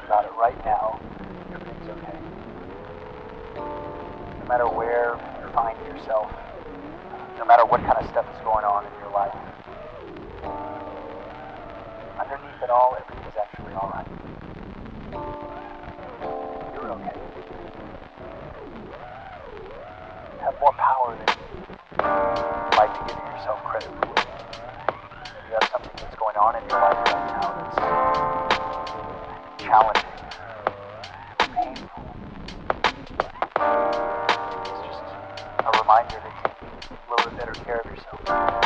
about it right now, everything's okay. No matter where you find yourself, no matter what kind of stuff is going on in your life, underneath it all, everything's actually alright. You're okay. You have more power than you like to give yourself credit for. You have something that's going on in your life right now that's challenging, painful. It's just a reminder to take a little bit better care of yourself.